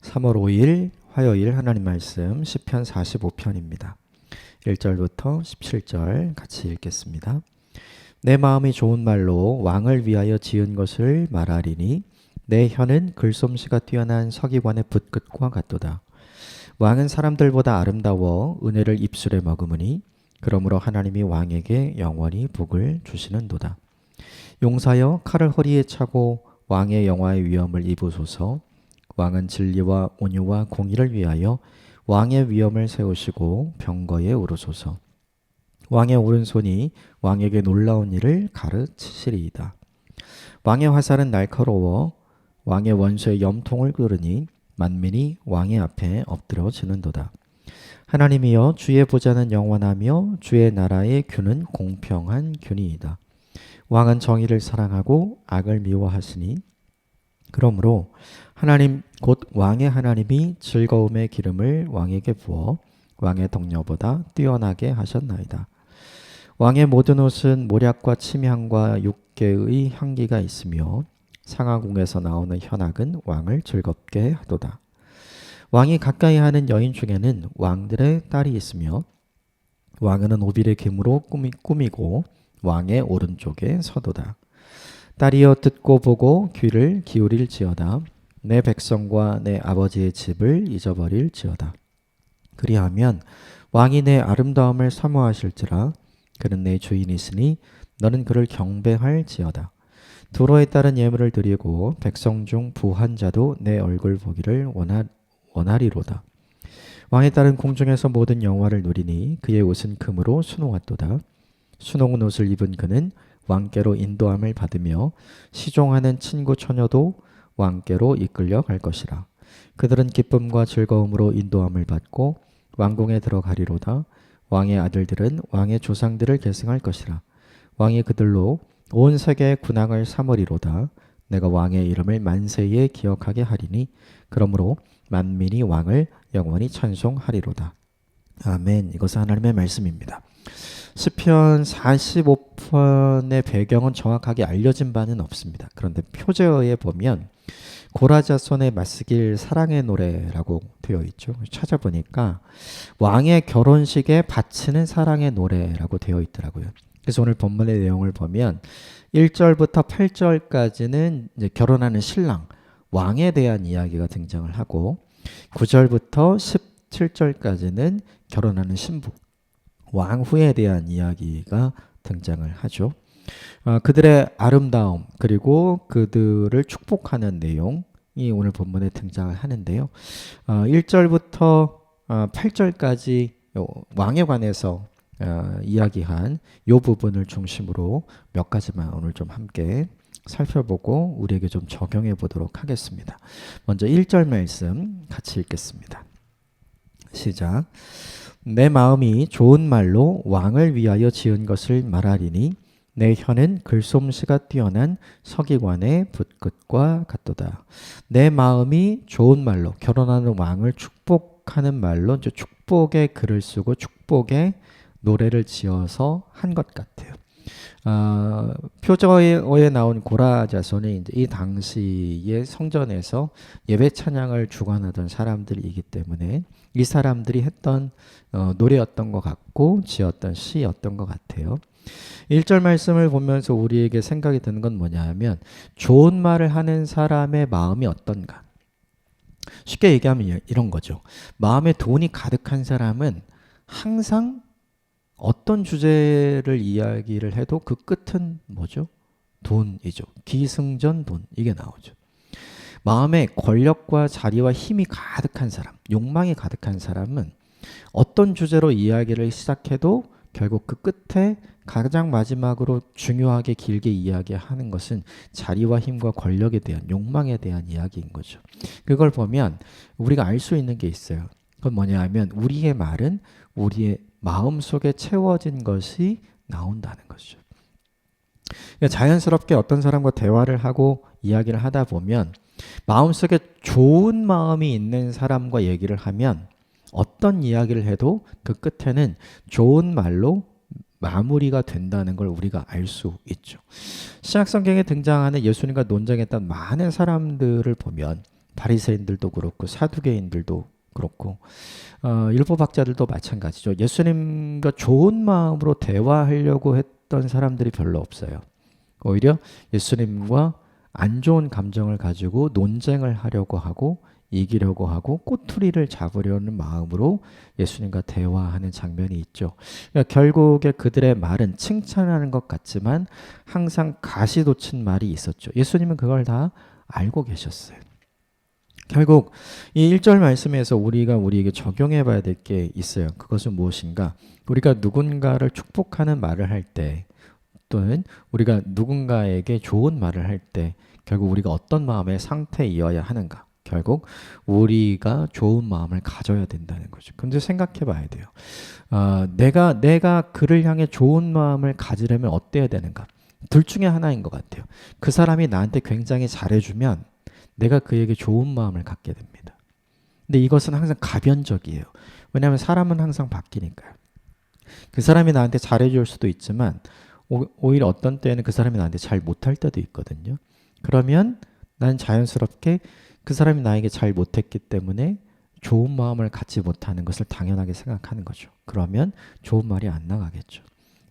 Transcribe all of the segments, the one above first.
3월 5일 화요일 하나님 말씀 시편 45편입니다. 1절부터 17절 같이 읽겠습니다. 내 마음이 좋은 말로 왕을 위하여 지은 것을 말하리니 내 혀는 글솜씨가 뛰어난 서기관의 붓끝과 같도다. 왕은 사람들보다 아름다워 은혜를 입술에 머금으니 그러므로 하나님이 왕에게 영원히 복을 주시는도다. 용사여 칼을 허리에 차고 왕의 영화의 위엄을 입으소서. 왕은 진리와 온유와 공의를 위하여 왕의 위엄을 세우시고 병거에 오르소서. 왕의 오른손이 왕에게 놀라운 일을 가르치시리이다. 왕의 화살은 날카로워 왕의 원수의 염통을 끄르니 만민이 왕의 앞에 엎드러지는도다. 하나님이여, 주의 보좌는 영원하며 주의 나라의 균은 공평한 균이이다. 왕은 정의를 사랑하고 악을 미워하시니 그러므로 하나님 곧 왕의 하나님이 즐거움의 기름을 왕에게 부어 왕의 덕녀보다 뛰어나게 하셨나이다. 왕의 모든 옷은 모략과 침향과 육개의 향기가 있으며 상하궁에서 나오는 현악은 왕을 즐겁게 하도다. 왕이 가까이 하는 여인 중에는 왕들의 딸이 있으며 왕은 오빌의 금으로 꾸미고 왕의 오른쪽에 서도다. 딸이여, 듣고 보고 귀를 기울일지어다. 내 백성과 내 아버지의 집을 잊어버릴지어다. 그리하면 왕이 내 아름다움을 사모하실지라. 그는 내 주인이시니 너는 그를 경배할지어다. 두로에 따른 예물을 드리고 백성 중 부한 자도 내 얼굴 보기를 원하리로다. 왕의 딸은 궁중에서 모든 영화를 누리니 그의 옷은 금으로 수놓았도다. 수놓은 옷을 입은 그는 왕께로 인도함을 받으며 시종하는 친구 처녀도 왕께로 이끌려 갈 것이라. 그들은 기쁨과 즐거움으로 인도함을 받고 왕궁에 들어가리로다. 왕의 아들들은 왕의 조상들을 계승할 것이라. 왕이 그들로 온 세계의 군왕을 삼으리로다. 내가 왕의 이름을 만세에 기억하게 하리니 그러므로 만민이 왕을 영원히 찬송하리로다. 아멘. 이것은 하나님의 말씀입니다. 시편 45편의 배경은 정확하게 알려진 바는 없습니다. 그런데 표제어에 보면 고라자손의 맞쓰길 사랑의 노래라고 되어 있죠. 찾아보니까 왕의 결혼식에 바치는 사랑의 노래라고 되어 있더라고요. 그래서 오늘 본문의 내용을 보면 1절부터 8절까지는 이제 결혼하는 신랑, 왕에 대한 이야기가 등장을 하고 9절부터 17절까지는 결혼하는 신부, 왕후에 대한 이야기가 등장을 하죠. 그들의 아름다움 그리고 그들을 축복하는 내용이 오늘 본문에 등장을 하는데요. 1절부터 8절까지 왕에 관해서 이야기한 이 부분을 중심으로 몇 가지만 오늘 좀 함께 살펴보고 우리에게 좀 적용해 보도록 하겠습니다. 먼저 1절 말씀 같이 읽겠습니다. 시작. 내 마음이 좋은 말로 왕을 위하여 지은 것을 말하리니 내 혀는 글솜씨가 뛰어난 서기관의 붓끝과 같도다. 내 마음이 좋은 말로, 결혼하는 왕을 축복하는 말로 이제 축복의 글을 쓰고 축복의 노래를 지어서 한 것 같아요. 표저어에 나온 고라자손이 이제 이 당시의 성전에서 예배 찬양을 주관하던 사람들이기 때문에 이 사람들이 했던 노래였던 것 같고 지었던 시였던 것 같아요. 1절 말씀을 보면서 우리에게 생각이 드는 건 뭐냐 하면 좋은 말을 하는 사람의 마음이 어떤가. 쉽게 얘기하면 이런 거죠. 마음에 돈이 가득한 사람은 항상 어떤 주제를 이야기를 해도 그 끝은 뭐죠? 돈이죠. 기승전 돈, 이게 나오죠. 마음에 권력과 자리와 힘이 가득한 사람, 욕망이 가득한 사람은 어떤 주제로 이야기를 시작해도 결국 그 끝에 가장 마지막으로 중요하게 길게 이야기하는 것은 자리와 힘과 권력에 대한 욕망에 대한 이야기인 거죠. 그걸 보면 우리가 알 수 있는 게 있어요. 그건 뭐냐 하면 우리의 말은 우리의 마음속에 채워진 것이 나온다는 것이죠. 그러니까 자연스럽게 어떤 사람과 대화를 하고 이야기를 하다 보면 마음속에 좋은 마음이 있는 사람과 얘기를 하면 어떤 이야기를 해도 그 끝에는 좋은 말로 마무리가 된다는 걸 우리가 알 수 있죠. 신약 성경에 등장하는 예수님과 논쟁했던 많은 사람들을 보면 바리새인들도 그렇고 사두개인들도 그렇고 율법학자들도 마찬가지죠. 예수님과 좋은 마음으로 대화하려고 했던 사람들이 별로 없어요. 오히려 예수님과 안 좋은 감정을 가지고 논쟁을 하려고 하고 이기려고 하고 꼬투리를 잡으려는 마음으로 예수님과 대화하는 장면이 있죠. 그러니까 결국에 그들의 말은 칭찬하는 것 같지만 항상 가시돋친 말이 있었죠. 예수님은 그걸 다 알고 계셨어요. 결국 이 1절 말씀에서 우리가 우리에게 적용해 봐야 될 게 있어요. 그것은 무엇인가? 우리가 누군가를 축복하는 말을 할 때 또는 우리가 누군가에게 좋은 말을 할 때 결국 우리가 어떤 마음의 상태이어야 하는가? 결국 우리가 좋은 마음을 가져야 된다는 거죠. 근데 생각해 봐야 돼요. 내가 그를 향해 좋은 마음을 가지려면 어때야 되는가? 둘 중에 하나인 것 같아요. 그 사람이 나한테 굉장히 잘해주면 내가 그에게 좋은 마음을 갖게 됩니다. 근데 이것은 항상 가변적이에요. 왜냐하면 사람은 항상 바뀌니까요. 그 사람이 나한테 잘해줄 수도 있지만 오히려 어떤 때에는 그 사람이 나한테 잘 못할 때도 있거든요. 그러면 난 자연스럽게 그 사람이 나에게 잘 못했기 때문에 좋은 마음을 갖지 못하는 것을 당연하게 생각하는 거죠. 그러면 좋은 말이 안 나가겠죠.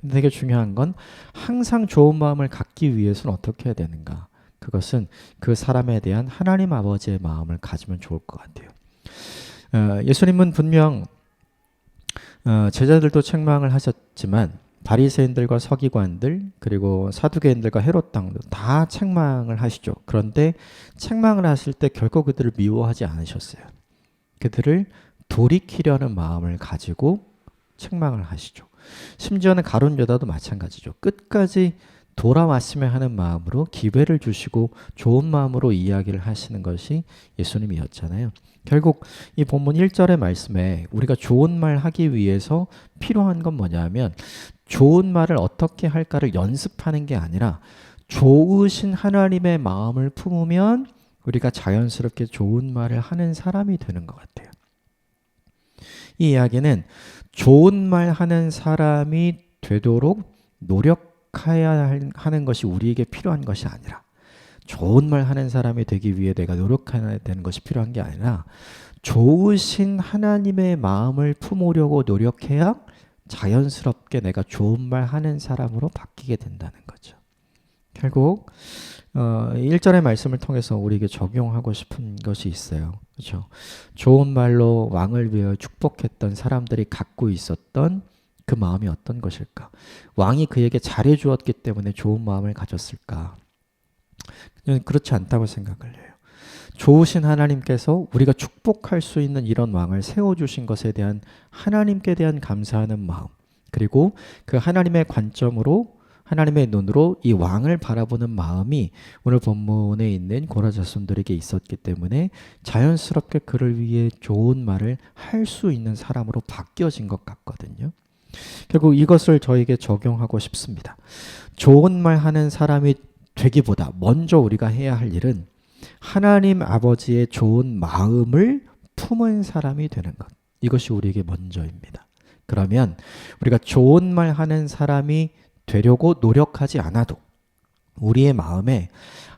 근데 되게 중요한 건 항상 좋은 마음을 갖기 위해서는 어떻게 해야 되는가? 그것은 그 사람에 대한 하나님 아버지의 마음을 가지면 좋을 것 같아요. 예수님은 분명 제자들도 책망을 하셨지만 바리새인들과 서기관들 그리고 사두개인들과 헤롯 당도 다 책망을 하시죠. 그런데 책망을 하실 때 결코 그들을 미워하지 않으셨어요. 그들을 돌이키려는 마음을 가지고 책망을 하시죠. 심지어는 가룟 유다도 마찬가지죠. 끝까지 돌아왔으면 하는 마음으로 기회를 주시고 좋은 마음으로 이야기를 하시는 것이 예수님이었잖아요. 결국 이 본문 1절의 말씀에 우리가 좋은 말 하기 위해서 필요한 건 뭐냐면 좋은 말을 어떻게 할까를 연습하는 게 아니라 좋으신 하나님의 마음을 품으면 우리가 자연스럽게 좋은 말을 하는 사람이 되는 것 같아요. 이 이야기는 좋은 말 하는 사람이 되도록 노력해야 하는 것이 우리에게 필요한 것이 아니라 좋은 말 하는 사람이 되기 위해 내가 노력해야 되는 것이 필요한 게 아니라 좋으신 하나님의 마음을 품으려고 노력해야 자연스럽게 내가 좋은 말 하는 사람으로 바뀌게 된다는 거죠. 결국 1절의 말씀을 통해서 우리에게 적용하고 싶은 것이 있어요. 그렇죠? 좋은 말로 왕을 위하여 축복했던 사람들이 갖고 있었던 그 마음이 어떤 것일까? 왕이 그에게 잘해 주었기 때문에 좋은 마음을 가졌을까? 그렇지 않다고 생각을 해요. 좋으신 하나님께서 우리가 축복할 수 있는 이런 왕을 세워주신 것에 대한 하나님께 대한 감사하는 마음, 그리고 그 하나님의 관점으로 하나님의 눈으로 이 왕을 바라보는 마음이 오늘 본문에 있는 고라 자손들에게 있었기 때문에 자연스럽게 그를 위해 좋은 말을 할 수 있는 사람으로 바뀌어진 것 같거든요. 결국 이것을 저에게 적용하고 싶습니다. 좋은 말 하는 사람이 되기보다 먼저 우리가 해야 할 일은 하나님 아버지의 좋은 마음을 품은 사람이 되는 것. 이것이 우리에게 먼저입니다. 그러면 우리가 좋은 말 하는 사람이 되려고 노력하지 않아도 우리의 마음에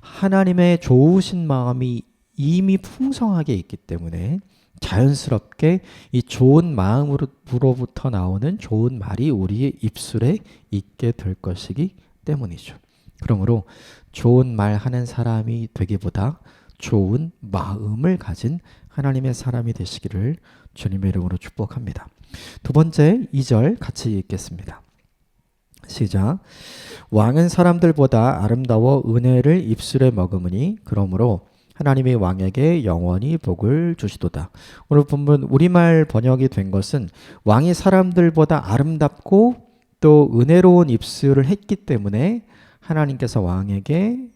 하나님의 좋으신 마음이 이미 풍성하게 있기 때문에 자연스럽게 이 좋은 마음으로부터 나오는 좋은 말이 우리의 입술에 있게 될 것이기 때문이죠. 그러므로 좋은 말 하는 사람이 되기보다 좋은 마음을 가진 하나님의 사람이 되시기를 주님의 이름으로 축복합니다. 두 번째 2절 같이 읽겠습니다. 시작. 왕은 사람들보다 아름다워 은혜를 입술에 머금으니 그러므로 하나님이 왕에게 영원히 복을 주시도다. 오늘 본문 우리말 번역이 된 것은 왕이 사람들보다 아름답고 또 은혜로운 입술을 했기 때문에 하나님께서 왕에게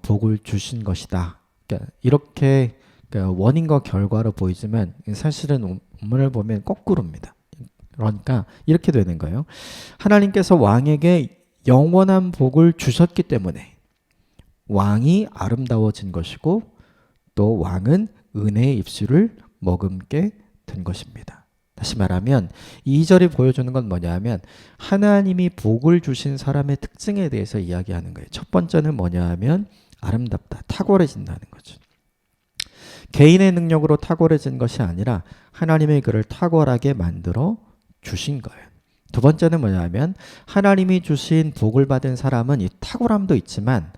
복을 주신 것이다. 그러니까 이렇게 원인과 결과로 보이지만 사실은 본문을 보면 거꾸로입니다. 그러니까 이렇게 되는 거예요. 하나님께서 왕에게 영원한 복을 주셨기 때문에 왕이 아름다워진 것이고 또 왕은 은혜의 입술을 머금게 된 것입니다. 다시 말하면 2절이 보여주는 건 뭐냐면 하나님이 복을 주신 사람의 특징에 대해서 이야기하는 거예요. 첫 번째는 뭐냐 하면 아름답다, 탁월해진다는 거죠. 개인의 능력으로 탁월해진 것이 아니라 하나님의 그를 탁월하게 만들어 주신 거예요. 두 번째는 뭐냐면 하나님이 주신 복을 받은 사람은 이 탁월함도 있지만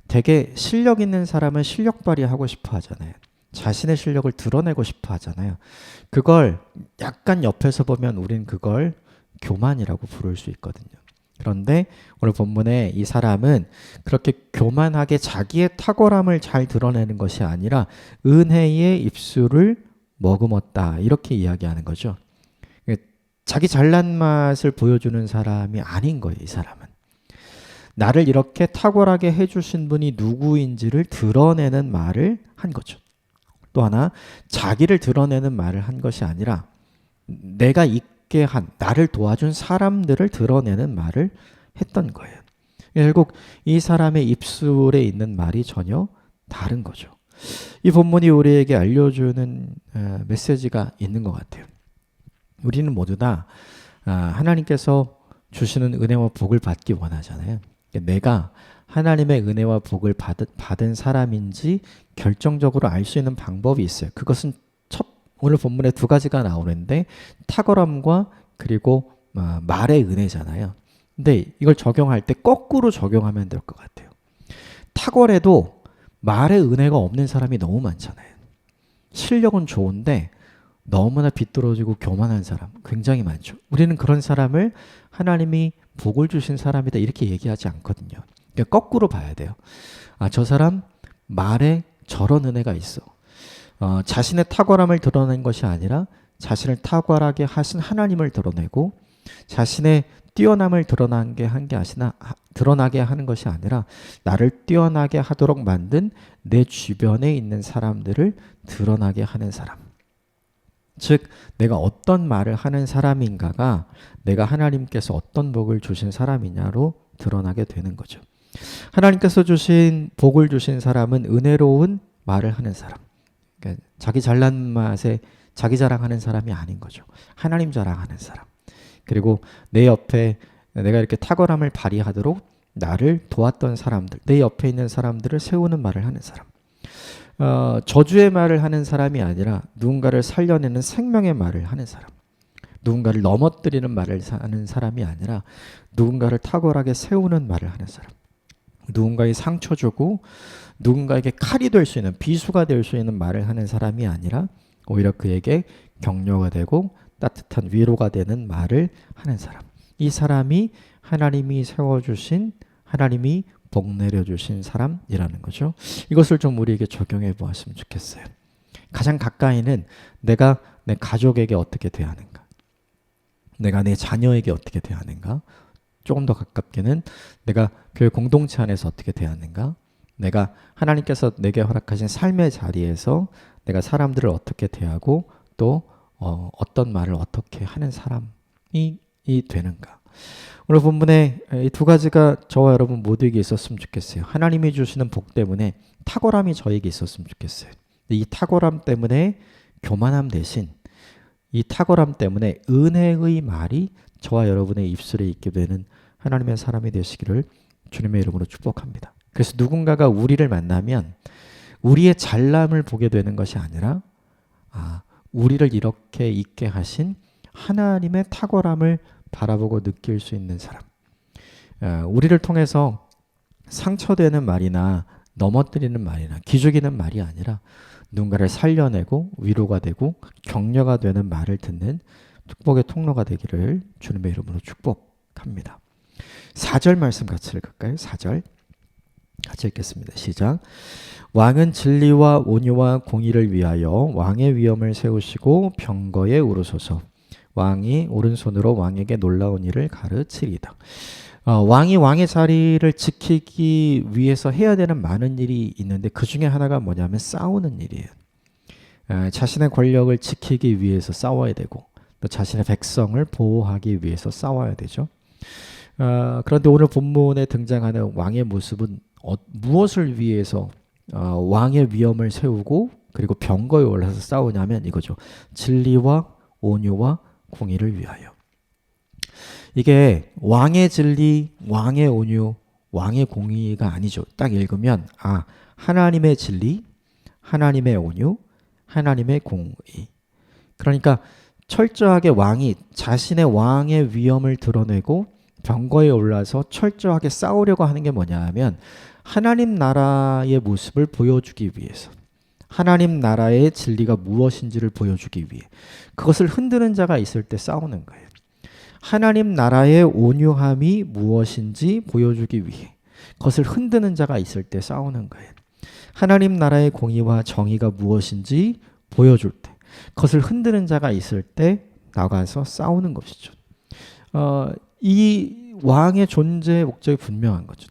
되게 실력 있는 사람은 실력 발휘하고 싶어 하잖아요. 자신의 실력을 드러내고 싶어 하잖아요. 그걸 약간 옆에서 보면 우린 그걸 교만이라고 부를 수 있거든요. 그런데 오늘 본문에 이 사람은 그렇게 교만하게 자기의 탁월함을 잘 드러내는 것이 아니라 은혜의 입술을 머금었다. 이렇게 이야기하는 거죠. 자기 잘난 맛을 보여주는 사람이 아닌 거예요, 이 사람은. 나를 이렇게 탁월하게 해주신 분이 누구인지를 드러내는 말을 한 거죠. 또 하나, 자기를 드러내는 말을 한 것이 아니라 내가 있게 한, 나를 도와준 사람들을 드러내는 말을 했던 거예요. 결국 이 사람의 입술에 있는 말이 전혀 다른 거죠. 이 본문이 우리에게 알려주는 메시지가 있는 것 같아요. 우리는 모두 다 하나님께서 주시는 은혜와 복을 받기 원하잖아요. 내가 하나님의 은혜와 복을 받은 사람인지 결정적으로 알 수 있는 방법이 있어요. 그것은 오늘 본문에 두 가지가 나오는데 탁월함과 그리고 말의 은혜잖아요. 근데 이걸 적용할 때 거꾸로 적용하면 될 것 같아요. 탁월해도 말의 은혜가 없는 사람이 너무 많잖아요. 실력은 좋은데 너무나 비뚤어지고 교만한 사람 굉장히 많죠. 우리는 그런 사람을 하나님이 복을 주신 사람이다 이렇게 얘기하지 않거든요. 그러니까 거꾸로 봐야 돼요. 저 사람 말에 저런 은혜가 있어. 자신의 탁월함을 드러낸 것이 아니라 자신을 탁월하게 하신 하나님을 드러내고 자신의 뛰어남을 드러나게 하는 것이 아니라 나를 뛰어나게 하도록 만든 내 주변에 있는 사람들을 드러나게 하는 사람. 즉 내가 어떤 말을 하는 사람인가가 내가 하나님께서 어떤 복을 주신 사람이냐로 드러나게 되는 거죠. 하나님께서 주신 복을 주신 사람은 은혜로운 말을 하는 사람. 그러니까 자기 잘난 맛에 자기 자랑하는 사람이 아닌 거죠. 하나님 자랑하는 사람. 그리고 내 옆에 내가 이렇게 탁월함을 발휘하도록 나를 도왔던 사람들, 내 옆에 있는 사람들을 세우는 말을 하는 사람. 저주의 말을 하는 사람이 아니라 누군가를 살려내는 생명의 말을 하는 사람. 누군가를 넘어뜨리는 말을 하는 사람이 아니라 누군가를 탁월하게 세우는 말을 하는 사람. 누군가에게 상처 주고 누군가에게 칼이 될 수 있는, 비수가 될 수 있는 말을 하는 사람이 아니라 오히려 그에게 격려가 되고 따뜻한 위로가 되는 말을 하는 사람. 이 사람이 하나님이 세워주신, 하나님이 복 내려주신 사람이라는 거죠. 이것을 좀 우리에게 적용해 보았으면 좋겠어요. 가장 가까이는 내가 내 가족에게 어떻게 대하는가, 내가 내 자녀에게 어떻게 대하는가, 조금 더 가깝게는 내가 교회 공동체 안에서 어떻게 대하는가, 내가 하나님께서 내게 허락하신 삶의 자리에서 내가 사람들을 어떻게 대하고 또 어떤 말을 어떻게 하는 사람이 되는가. 오늘 본문에 이 두 가지가 저와 여러분 모두에게 있었으면 좋겠어요. 하나님이 주시는 복 때문에 탁월함이 저에게 있었으면 좋겠어요. 이 탁월함 때문에 교만함 대신 이 탁월함 때문에 은혜의 말이 저와 여러분의 입술에 있게 되는 하나님의 사람이 되시기를 주님의 이름으로 축복합니다. 그래서 누군가가 우리를 만나면 우리의 잘남을 보게 되는 것이 아니라 우리를 이렇게 있게 하신 하나님의 탁월함을 바라보고 느낄 수 있는 사람. 우리를 통해서 상처되는 말이나 넘어뜨리는 말이나 기죽이는 말이 아니라 누군가를 살려내고 위로가 되고 격려가 되는 말을 듣는 축복의 통로가 되기를 주님의 이름으로 축복합니다. 4절 말씀 같이 읽을까요? 4절 같이 읽겠습니다. 시작. 왕은 진리와 온유와 공의를 위하여 왕의 위엄을 세우시고 병거에 오르소서. 왕이 오른손으로 왕에게 놀라운 일을 가르치리다. 왕이 왕의 자리를 지키기 위해서 해야 되는 많은 일이 있는데 그 중에 하나가 뭐냐면 싸우는 일이에요. 자신의 권력을 지키기 위해서 싸워야 되고 또 자신의 백성을 보호하기 위해서 싸워야 되죠. 그런데 오늘 본문에 등장하는 왕의 모습은 무엇을 위해서 왕의 위엄을 세우고 그리고 병거에 올라서 싸우냐면 이거죠. 진리와 온유와 공의를 위하여. 이게 왕의 진리, 왕의 온유, 왕의 공의가 아니죠. 딱 읽으면 하나님의 진리, 하나님의 온유, 하나님의 공의. 그러니까 철저하게 왕이 자신의 왕의 위엄을 드러내고 병거에 올라서 철저하게 싸우려고 하는 게 뭐냐 하면 하나님 나라의 모습을 보여주기 위해서, 하나님 나라의 진리가 무엇인지를 보여주기 위해, 그것을 흔드는 자가 있을 때 싸우는 거예요. 하나님 나라의 온유함이 무엇인지 보여주기 위해 그것을 흔드는 자가 있을 때 싸우는 거예요. 하나님 나라의 공의와 정의가 무엇인지 보여줄 때, 그것을 흔드는 자가 있을 때 나가서 싸우는 것이죠. 이 왕의 존재의 목적이 분명한 거죠.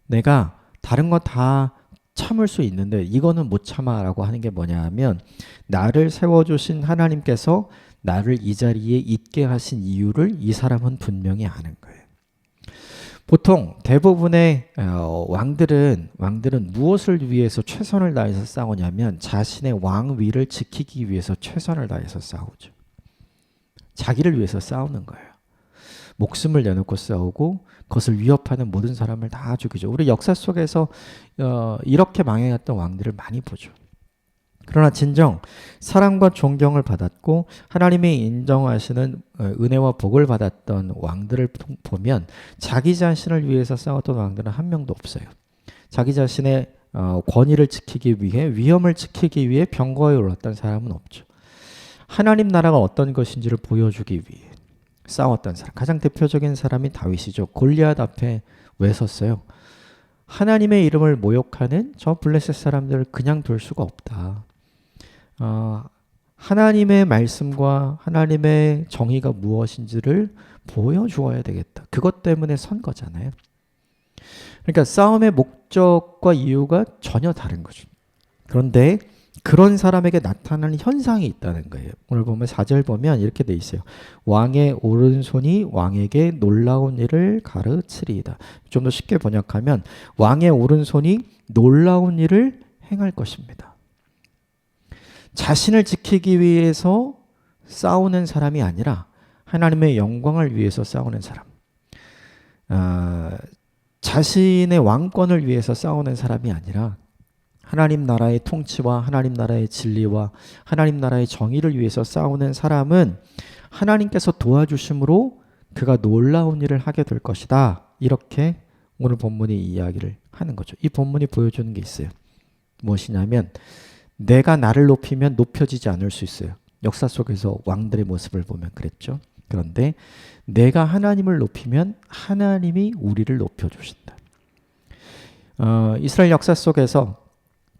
내가 다른 거 다 참을 수 있는데 이거는 못 참아라고 하는 게 뭐냐 하면 나를 세워주신 하나님께서 나를 이 자리에 있게 하신 이유를 이 사람은 분명히 아는 거예요. 보통 대부분의 왕들은 무엇을 위해서 최선을 다해서 싸우냐면 자신의 왕위를 지키기 위해서 최선을 다해서 싸우죠. 자기를 위해서 싸우는 거예요. 목숨을 내놓고 싸우고 그것을 위협하는 모든 사람을 다 죽이죠. 우리 역사 속에서 이렇게 망해갔던 왕들을 많이 보죠. 그러나 진정 사랑과 존경을 받았고 하나님이 인정하시는 은혜와 복을 받았던 왕들을 보면 자기 자신을 위해서 싸웠던 왕들은 한 명도 없어요. 자기 자신의 권위를 지키기 위해, 위엄을 지키기 위해 병거에 올랐던 사람은 없죠. 하나님 나라가 어떤 것인지를 보여주기 위해 싸웠던 사람, 가장 대표적인 사람이 다윗이죠. 골리앗 앞에 왜 섰어요? 하나님의 이름을 모욕하는 저 블레셋 사람들을 그냥 둘 수가 없다. 하나님의 말씀과 하나님의 정의가 무엇인지를 보여주어야 되겠다. 그것 때문에 선 거잖아요. 그러니까 싸움의 목적과 이유가 전혀 다른 거죠. 그런데 그런 사람에게 나타나는 현상이 있다는 거예요. 오늘 보면 4절 보면 이렇게 돼 있어요. 왕의 오른손이 왕에게 놀라운 일을 가르치리이다. 좀 더 쉽게 번역하면 왕의 오른손이 놀라운 일을 행할 것입니다. 자신을 지키기 위해서 싸우는 사람이 아니라 하나님의 영광을 위해서 싸우는 사람, 자신의 왕권을 위해서 싸우는 사람이 아니라 하나님 나라의 통치와 하나님 나라의 진리와 하나님 나라의 정의를 위해서 싸우는 사람은 하나님께서 도와주심으로 그가 놀라운 일을 하게 될 것이다. 이렇게 오늘 본문이 이야기를 하는 거죠. 이 본문이 보여주는 게 있어요. 무엇이냐면 내가 나를 높이면 높여지지 않을 수 있어요. 역사 속에서 왕들의 모습을 보면 그랬죠. 그런데 내가 하나님을 높이면 하나님이 우리를 높여주신다. 이스라엘 역사 속에서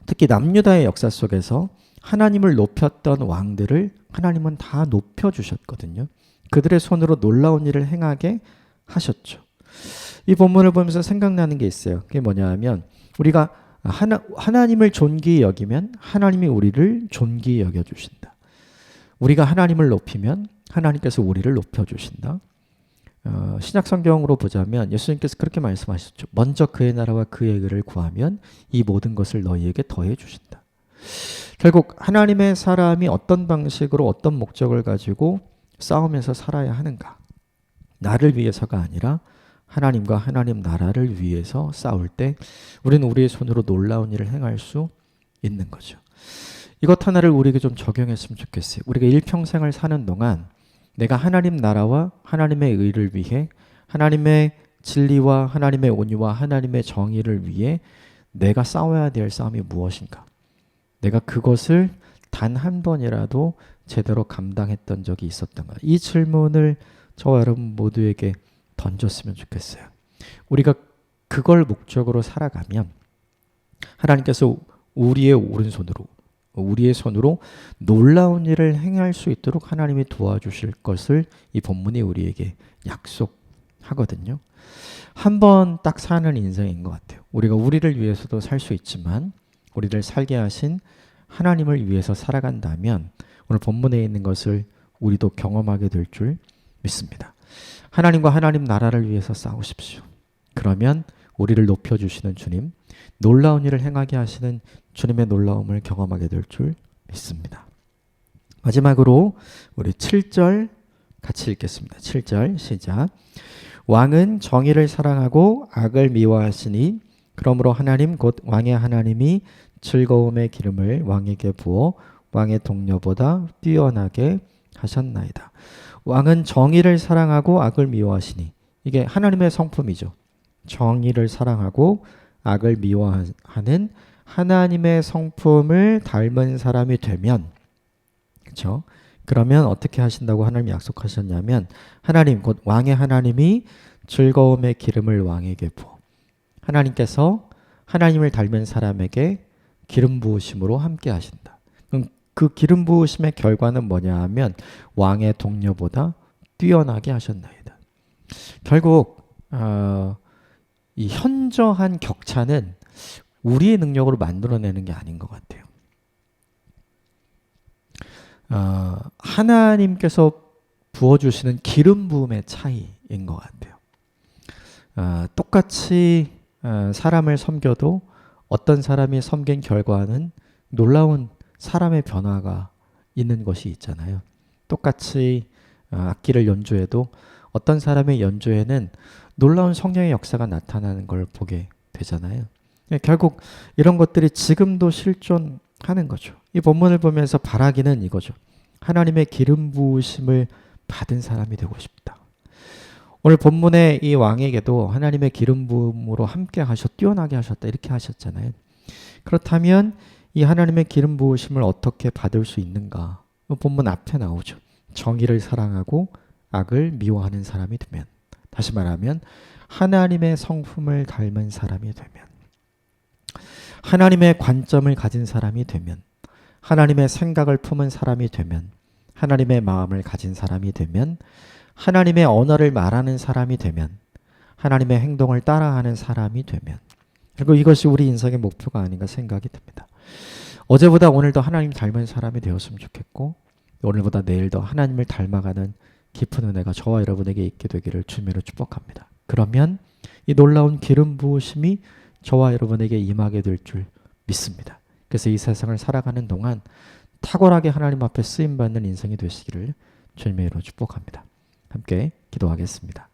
특히 남유다의 역사 속에서 하나님을 높였던 왕들을 하나님은 다 높여주셨거든요. 그들의 손으로 놀라운 일을 행하게 하셨죠. 이 본문을 보면서 생각나는 게 있어요. 그게 뭐냐 하면 우리가 하나님을 존귀히 여기면 하나님이 우리를 존귀히 여겨주신다. 우리가 하나님을 높이면 하나님께서 우리를 높여주신다. 신약 성경으로 보자면 예수님께서 그렇게 말씀하셨죠. 먼저 그의 나라와 그의 의를 구하면 이 모든 것을 너희에게 더해 주신다. 결국 하나님의 사람이 어떤 방식으로 어떤 목적을 가지고 싸우면서 살아야 하는가? 나를 위해서가 아니라 하나님과 하나님 나라를 위해서 싸울 때 우리는 우리의 손으로 놀라운 일을 행할 수 있는 거죠. 이것 하나를 우리에게 좀 적용했으면 좋겠어요. 우리가 일평생을 사는 동안 내가 하나님 나라와 하나님의 의를 위해 하나님의 진리와 하나님의 온유와 하나님의 정의를 위해 내가 싸워야 될 싸움이 무엇인가? 내가 그것을 단 한 번이라도 제대로 감당했던 적이 있었던가? 이 질문을 저와 여러분 모두에게 던졌으면 좋겠어요. 우리가 그걸 목적으로 살아가면 하나님께서 우리의 오른손으로 우리의 손으로 놀라운 일을 행할 수 있도록 하나님이 도와주실 것을 이 본문이 우리에게 약속하거든요. 한 번 딱 사는 인생인 것 같아요. 우리가 우리를 위해서도 살 수 있지만 우리를 살게 하신 하나님을 위해서 살아간다면 오늘 본문에 있는 것을 우리도 경험하게 될 줄 믿습니다. 하나님과 하나님 나라를 위해서 싸우십시오. 그러면 우리를 높여주시는 주님, 놀라운 일을 행하게 하시는 주님의 놀라움을 경험하게 될 줄 믿습니다. 마지막으로 우리 7절 같이 읽겠습니다. 7절 시작. 왕은 정의를 사랑하고 악을 미워하시니 그러므로 하나님 곧 왕의 하나님이 즐거움의 기름을 왕에게 부어 왕의 동료보다 뛰어나게 하셨나이다. 왕은 정의를 사랑하고 악을 미워하시니 이게 하나님의 성품이죠. 정의를 사랑하고 악을 미워하는 하나님의 성품을 닮은 사람이 되면 그렇죠? 그러면 어떻게 하신다고 하나님이 약속하셨냐면 하나님 곧 왕의 하나님이 즐거움의 기름을 왕에게 부어 하나님께서 하나님을 닮은 사람에게 기름 부으심으로 함께 하신다. 그럼 그 기름 부으심의 결과는 뭐냐 하면 왕의 동료보다 뛰어나게 하셨나이다. 결국 이 현저한 격차는 우리의 능력으로 만들어내는 게 아닌 것 같아요. 하나님께서 부어주시는 기름 부음의 차이인 것 같아요. 똑같이 사람을 섬겨도 어떤 사람이 섬긴 결과는 놀라운 사람의 변화가 있는 것이 있잖아요. 똑같이 악기를 연주해도 어떤 사람의 연주에는 놀라운 성령의 역사가 나타나는 걸 보게 되잖아요. 결국 이런 것들이 지금도 실존하는 거죠. 이 본문을 보면서 바라기는 이거죠. 하나님의 기름 부으심을 받은 사람이 되고 싶다. 오늘 본문의 이 왕에게도 하나님의 기름 부음으로 함께 하셔 뛰어나게 하셨다 이렇게 하셨잖아요. 그렇다면 이 하나님의 기름 부으심을 어떻게 받을 수 있는가? 본문 앞에 나오죠. 정의를 사랑하고 악을 미워하는 사람이 되면, 다시 말하면 하나님의 성품을 닮은 사람이 되면, 하나님의 관점을 가진 사람이 되면, 하나님의 생각을 품은 사람이 되면, 하나님의 마음을 가진 사람이 되면, 하나님의 언어를 말하는 사람이 되면, 하나님의 행동을 따라하는 사람이 되면, 그리고 이것이 우리 인생의 목표가 아닌가 생각이 듭니다. 어제보다 오늘 더 하나님 닮은 사람이 되었으면 좋겠고, 오늘보다 내일 더 하나님을 닮아가는 깊은 은혜가 저와 여러분에게 있게 되기를 주님으로 축복합니다. 그러면 이 놀라운 기름 부으심이 저와 여러분에게 임하게 될 줄 믿습니다. 그래서 이 세상을 살아가는 동안 탁월하게 하나님 앞에 쓰임받는 인생이 되시기를 주님의 이름으로 축복합니다. 함께 기도하겠습니다.